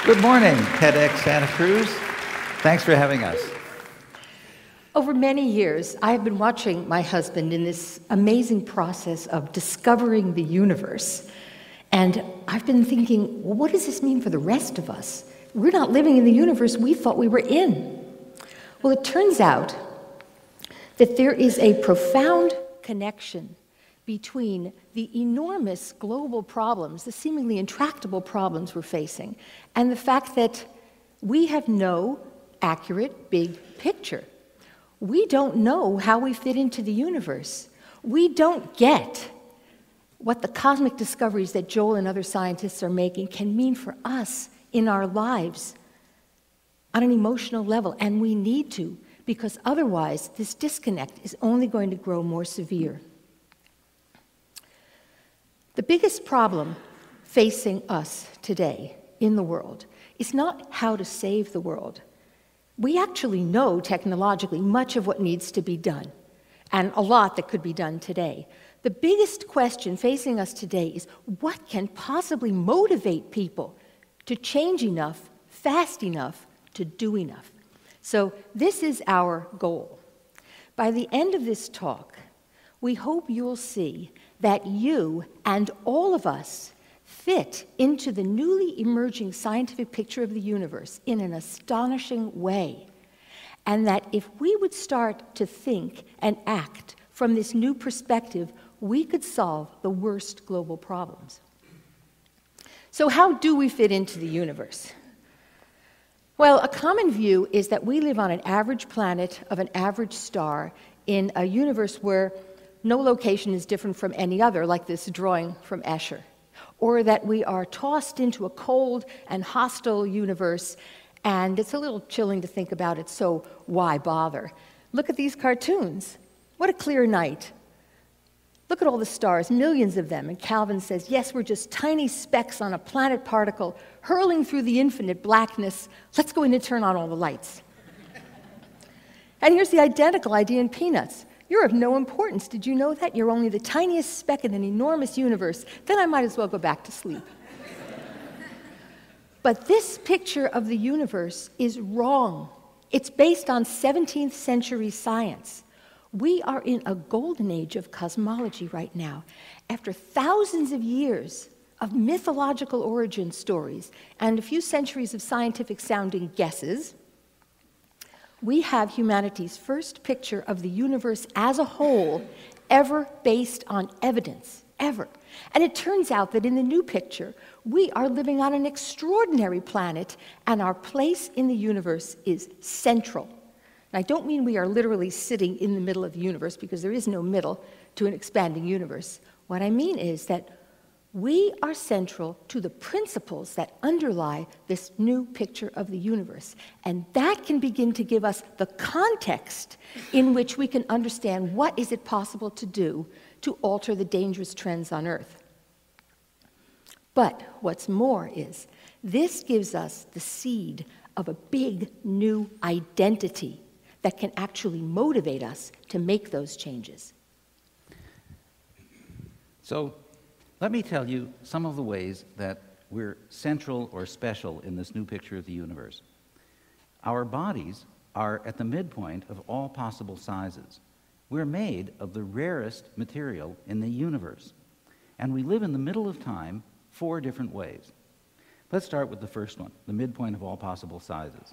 Good morning, TEDxSantaCruz. Thanks for having us. Over many years, I have been watching my husband in this amazing process of discovering the universe. And I've been thinking, well, what does this mean for the rest of us? We're not living in the universe we thought we were in. Well, it turns out that there is a profound connection between the enormous global problems, the seemingly intractable problems we're facing, and the fact that we have no accurate big picture. We don't know how we fit into the universe. We don't get what the cosmic discoveries that Joel and other scientists are making can mean for us in our lives on an emotional level, and we need to, because otherwise this disconnect is only going to grow more severe. The biggest problem facing us today in the world is not how to save the world. We actually know technologically much of what needs to be done, and a lot that could be done today. The biggest question facing us today is what can possibly motivate people to change enough, fast enough, to do enough? So this is our goal. By the end of this talk, we hope you'll see that you and all of us fit into the newly emerging scientific picture of the universe in an astonishing way, and that if we would start to think and act from this new perspective, we could solve the worst global problems. So how do we fit into the universe? Well, a common view is that we live on an average planet of an average star in a universe where no location is different from any other, like this drawing from Escher, or that we are tossed into a cold and hostile universe, and it's a little chilling to think about it, so why bother? Look at these cartoons. What a clear night. Look at all the stars, millions of them, and Calvin says, yes, we're just tiny specks on a planet particle hurling through the infinite blackness. Let's go in and turn on all the lights. And here's the identical idea in Peanuts. You're of no importance. Did you know that? You're only the tiniest speck in an enormous universe. Then I might as well go back to sleep. But this picture of the universe is wrong. It's based on 17th century science. We are in a golden age of cosmology right now. After thousands of years of mythological origin stories and a few centuries of scientific sounding guesses, we have humanity's first picture of the universe as a whole ever based on evidence, ever. And it turns out that in the new picture, we are living on an extraordinary planet, and our place in the universe is central. And I don't mean we are literally sitting in the middle of the universe, because there is no middle to an expanding universe. What I mean is that we are central to the principles that underlie this new picture of the universe. And that can begin to give us the context in which we can understand what is it possible to do to alter the dangerous trends on Earth. But what's more is, this gives us the seed of a big new identity that can actually motivate us to make those changes. So let me tell you some of the ways that we're central or special in this new picture of the universe. Our bodies are at the midpoint of all possible sizes. We're made of the rarest material in the universe, and we live in the middle of time 4 different ways. Let's start with the first one, the midpoint of all possible sizes.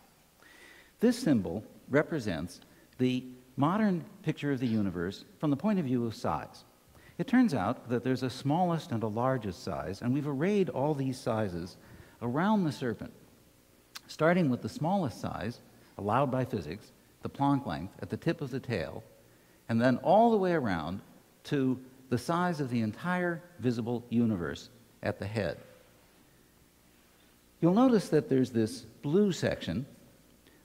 This symbol represents the modern picture of the universe from the point of view of size. It turns out that there's a smallest and a largest size, and we've arrayed all these sizes around the serpent, starting with the smallest size, allowed by physics, the Planck length, at the tip of the tail, and then all the way around to the size of the entire visible universe at the head. You'll notice that there's this blue section.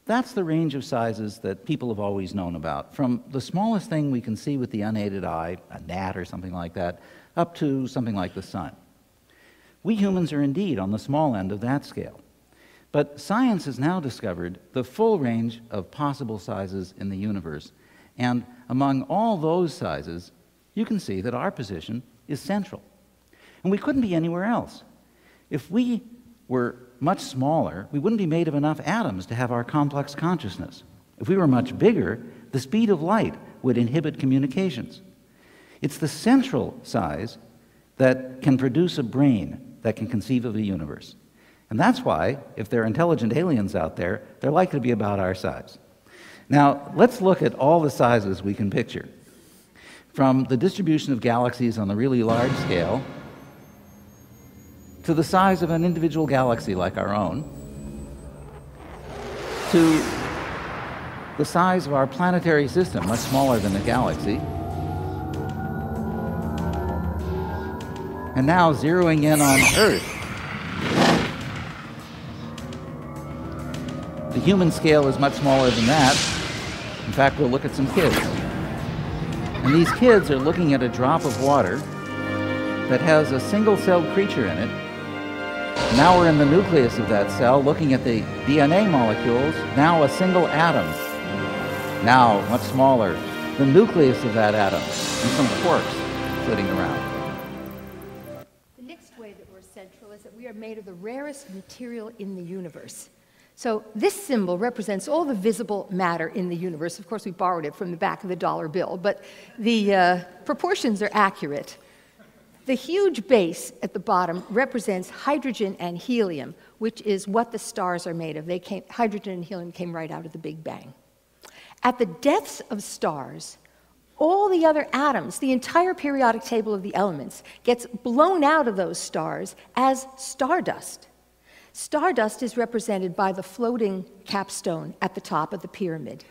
That's the range of sizes that people have always known about, from the smallest thing we can see with the unaided eye, a gnat or something like that, up to something like the sun. We humans are indeed on the small end of that scale. But science has now discovered the full range of possible sizes in the universe, and among all those sizes, you can see that our position is central. And we couldn't be anywhere else. If we were much smaller, we wouldn't be made of enough atoms to have our complex consciousness. If we were much bigger, the speed of light would inhibit communications. It's the central size that can produce a brain that can conceive of a universe. And that's why, if there are intelligent aliens out there, they're likely to be about our size. Now, let's look at all the sizes we can picture. From the distribution of galaxies on the really large scale to the size of an individual galaxy like our own, to the size of our planetary system, much smaller than a galaxy, and now zeroing in on Earth. The human scale is much smaller than that. In fact, we'll look at some kids. And these kids are looking at a drop of water that has a single-celled creature in it. Now we're in the nucleus of that cell, looking at the DNA molecules, now a single atom. Now, much smaller, the nucleus of that atom, and some quarks flitting around. The next way that we're central is that we are made of the rarest material in the universe. So this symbol represents all the visible matter in the universe. Of course, we borrowed it from the back of the dollar bill, but the proportions are accurate. The huge base at the bottom represents hydrogen and helium, which is what the stars are made of. Hydrogen and helium came right out of the Big Bang. At the depths of stars, all the other atoms, the entire periodic table of the elements, gets blown out of those stars as stardust. Stardust is represented by the floating capstone at the top of the pyramid.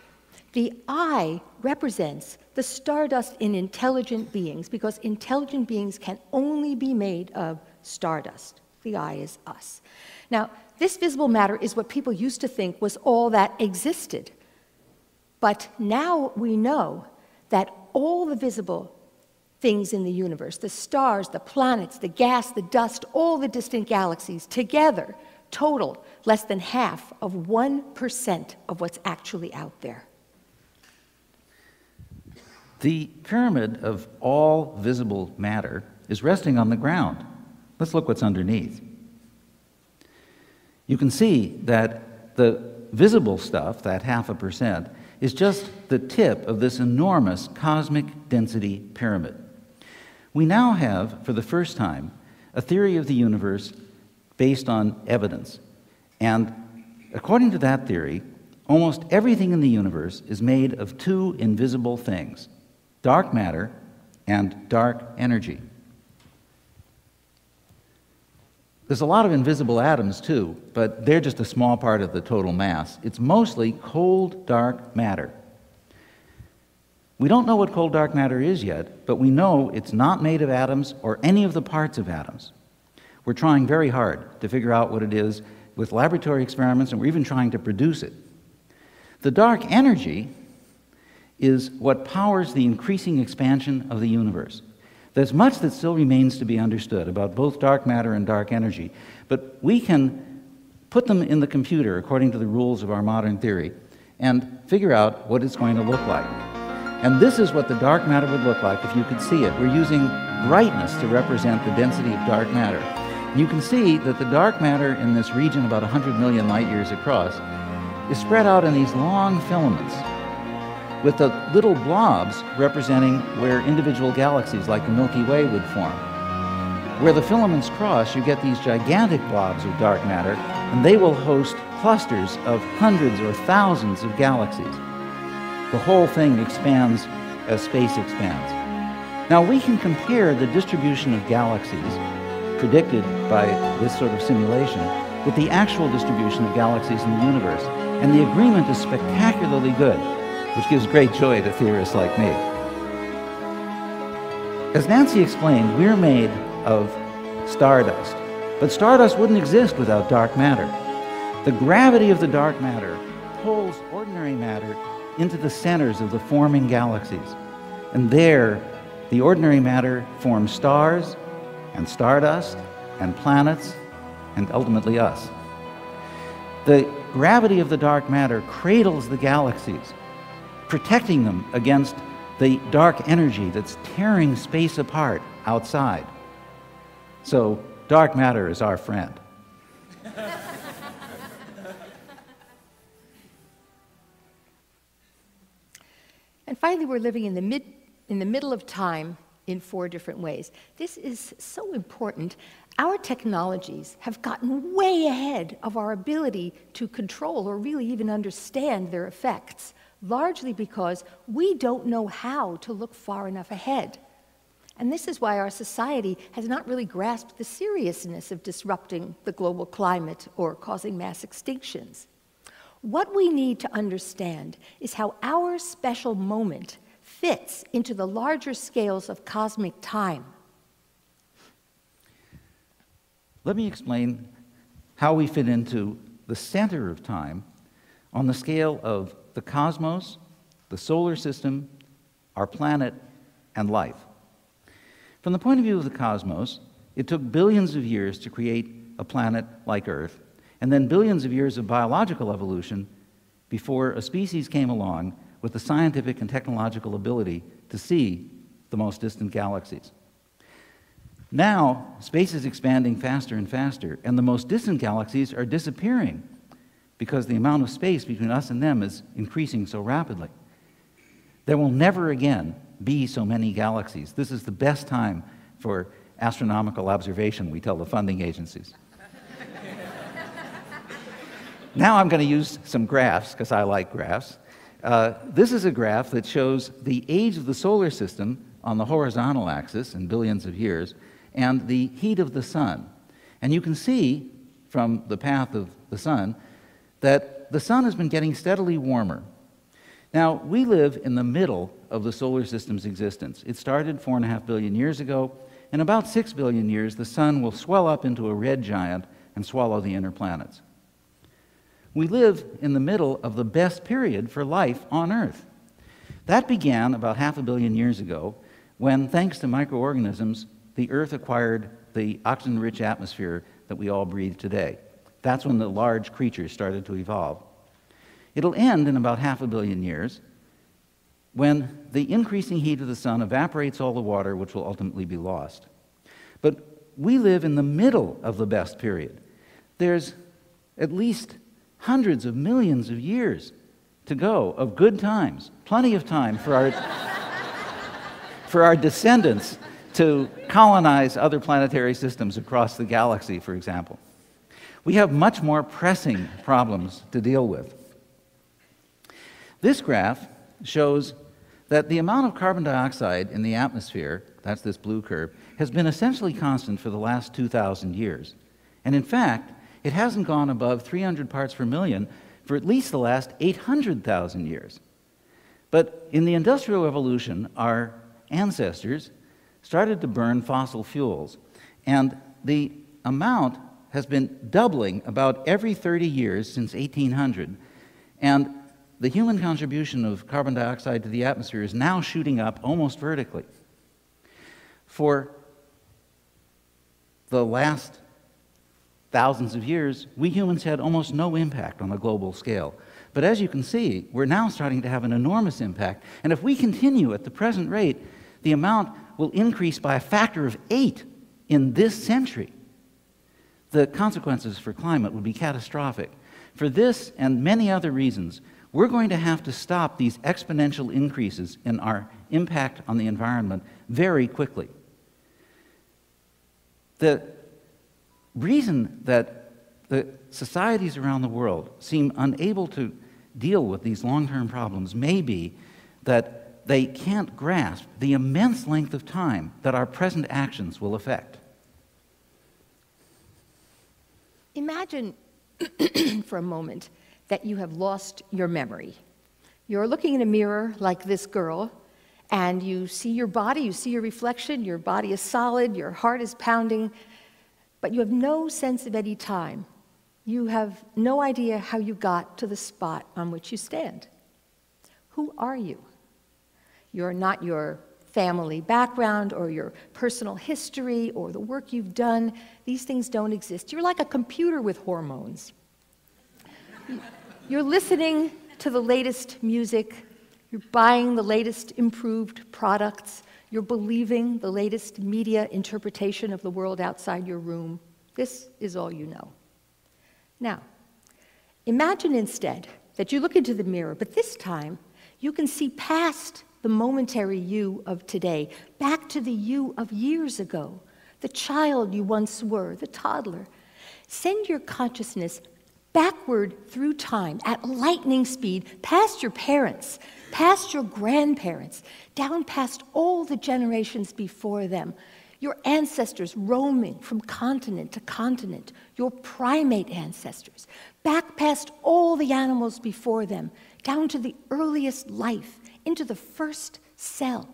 The eye represents the stardust in intelligent beings, because intelligent beings can only be made of stardust. The eye is us. Now, this visible matter is what people used to think was all that existed. But now we know that all the visible things in the universe, the stars, the planets, the gas, the dust, all the distant galaxies together total less than half of 1% of what's actually out there. The pyramid of all visible matter is resting on the ground. Let's look what's underneath. You can see that the visible stuff, that 0.5%, is just the tip of this enormous cosmic density pyramid. We now have, for the first time, a theory of the universe based on evidence. And according to that theory, almost everything in the universe is made of two invisible things: dark matter and dark energy. There's a lot of invisible atoms too, but they're just a small part of the total mass. It's mostly cold, dark matter. We don't know what cold, dark matter is yet, but we know it's not made of atoms or any of the parts of atoms. We're trying very hard to figure out what it is with laboratory experiments, and we're even trying to produce it. The dark energy is what powers the increasing expansion of the universe. There's much that still remains to be understood about both dark matter and dark energy, but we can put them in the computer according to the rules of our modern theory and figure out what it's going to look like. And this is what the dark matter would look like if you could see it. We're using brightness to represent the density of dark matter. You can see that the dark matter in this region, about 100 million light years across, is spread out in these long filaments, with the little blobs representing where individual galaxies like the Milky Way would form. Where the filaments cross, you get these gigantic blobs of dark matter, and they will host clusters of hundreds or thousands of galaxies. The whole thing expands as space expands. Now, we can compare the distribution of galaxies predicted by this sort of simulation with the actual distribution of galaxies in the universe, and the agreement is spectacularly good, which gives great joy to theorists like me. As Nancy explained, we're made of stardust, but stardust wouldn't exist without dark matter. The gravity of the dark matter pulls ordinary matter into the centers of the forming galaxies, and there the ordinary matter forms stars and stardust and planets and ultimately us. The gravity of the dark matter cradles the galaxies, protecting them against the dark energy that's tearing space apart outside. So dark matter is our friend. And finally, we're living in the middle of time in 4 different ways. This is so important. Our technologies have gotten way ahead of our ability to control or really even understand their effects, largely because we don't know how to look far enough ahead. And this is why our society has not really grasped the seriousness of disrupting the global climate or causing mass extinctions. What we need to understand is how our special moment fits into the larger scales of cosmic time. Let me explain how we fit into the center of time on the scale of the cosmos, the solar system, our planet, and life. From the point of view of the cosmos, it took billions of years to create a planet like Earth, and then billions of years of biological evolution before a species came along with the scientific and technological ability to see the most distant galaxies. Now, space is expanding faster and faster, and the most distant galaxies are disappearing because the amount of space between us and them is increasing so rapidly. There will never again be so many galaxies. This is the best time for astronomical observation, we tell the funding agencies. Now I'm going to use some graphs, because I like graphs. This is a graph that shows the age of the solar system on the horizontal axis in billions of years, and the heat of the sun. And you can see from the path of the sun that the sun has been getting steadily warmer. Now, we live in the middle of the solar system's existence. It started 4.5 billion years ago. In about 6 billion years, the sun will swell up into a red giant and swallow the inner planets. We live in the middle of the best period for life on Earth. That began about 500 million years ago when, thanks to microorganisms, the Earth acquired the oxygen-rich atmosphere that we all breathe today. That's when the large creatures started to evolve. It'll end in about 500 million years when the increasing heat of the sun evaporates all the water, which will ultimately be lost. But we live in the middle of the best period. There's at least hundreds of millions of years to go of good times, plenty of time for our descendants to colonize other planetary systems across the galaxy, for example. We have much more pressing problems to deal with. This graph shows that the amount of carbon dioxide in the atmosphere, that's this blue curve, has been essentially constant for the last 2,000 years. And in fact, it hasn't gone above 300 parts per million for at least the last 800,000 years. But in the Industrial Revolution, our ancestors started to burn fossil fuels, and the amount has been doubling about every 30 years since 1800, and the human contribution of carbon dioxide to the atmosphere is now shooting up almost vertically. For the last thousands of years, we humans had almost no impact on a global scale. But as you can see, we're now starting to have an enormous impact, and if we continue at the present rate, the amount will increase by a factor of 8 in this century. The consequences for climate would be catastrophic. For this and many other reasons, we're going to have to stop these exponential increases in our impact on the environment very quickly. The reason that the societies around the world seem unable to deal with these long-term problems may be that they can't grasp the immense length of time that our present actions will affect. Imagine for a moment that you have lost your memory. You're looking in a mirror like this girl, and you see your body, you see your reflection, your body is solid, your heart is pounding, but you have no sense of any time. You have no idea how you got to the spot on which you stand. Who are you? You're not your family background or your personal history or the work you've done. These things don't exist. You're like a computer with hormones. You're listening to the latest music. You're buying the latest improved products. You're believing the latest media interpretation of the world outside your room. This is all you know. Now, Imagine instead that you look into the mirror, but this time you can see past the momentary you of today, back to the you of years ago, the child you once were, the toddler. Send your consciousness backward through time at lightning speed, past your parents, past your grandparents, down past all the generations before them, your ancestors roaming from continent to continent, your primate ancestors, back past all the animals before them, down to the earliest life, into the first cell,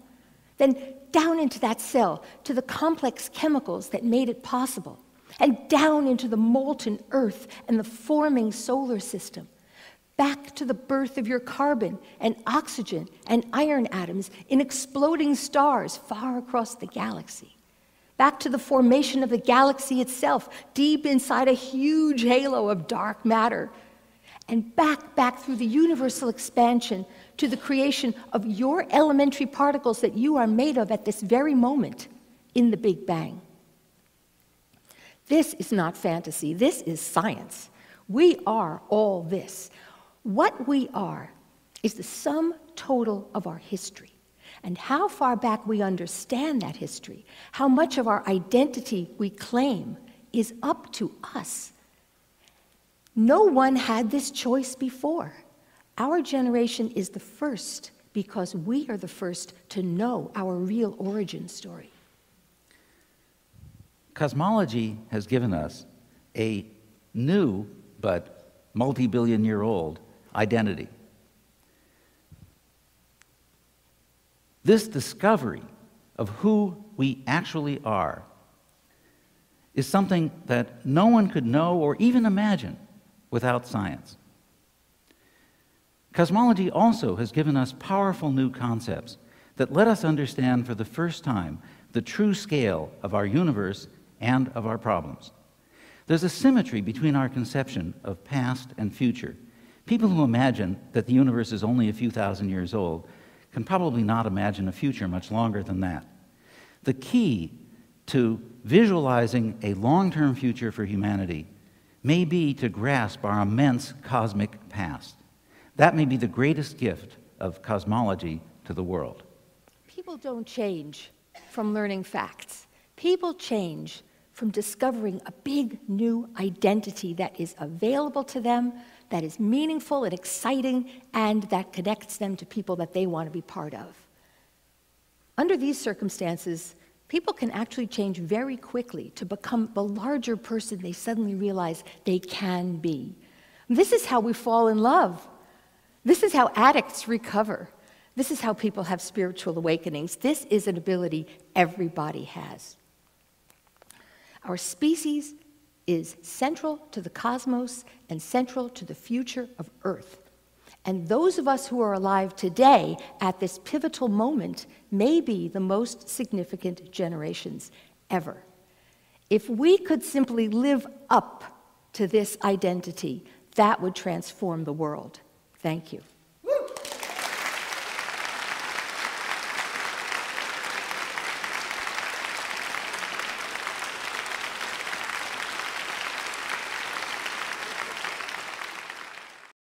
then down into that cell to the complex chemicals that made it possible, and down into the molten earth and the forming solar system, back to the birth of your carbon and oxygen and iron atoms in exploding stars far across the galaxy, back to the formation of the galaxy itself, deep inside a huge halo of dark matter, and back through the universal expansion to the creation of your elementary particles that you are made of at this very moment in the Big Bang. This is not fantasy, this is science. We are all this. What we are is the sum total of our history. And how far back we understand that history, how much of our identity we claim, is up to us. No one had this choice before. Our generation is the first because we are the first to know our real origin story. Cosmology has given us a new but multi-billion-year-old identity. This discovery of who we actually are is something that no one could know or even imagine without science. Cosmology also has given us powerful new concepts that let us understand for the first time the true scale of our universe and of our problems. There's a symmetry between our conception of past and future. People who imagine that the universe is only a few thousand years old can probably not imagine a future much longer than that. The key to visualizing a long-term future for humanity may be to grasp our immense cosmic past. That may be the greatest gift of cosmology to the world. People don't change from learning facts. People change from discovering a big new identity that is available to them, that is meaningful and exciting, and that connects them to people that they want to be part of. Under these circumstances, people can actually change very quickly to become the larger person they suddenly realize they can be. This is how we fall in love. This is how addicts recover. This is how people have spiritual awakenings. This is an ability everybody has. Our species is central to the cosmos and central to the future of Earth. And those of us who are alive today at this pivotal moment may be the most significant generations ever. If we could simply live up to this identity, that would transform the world. Thank you.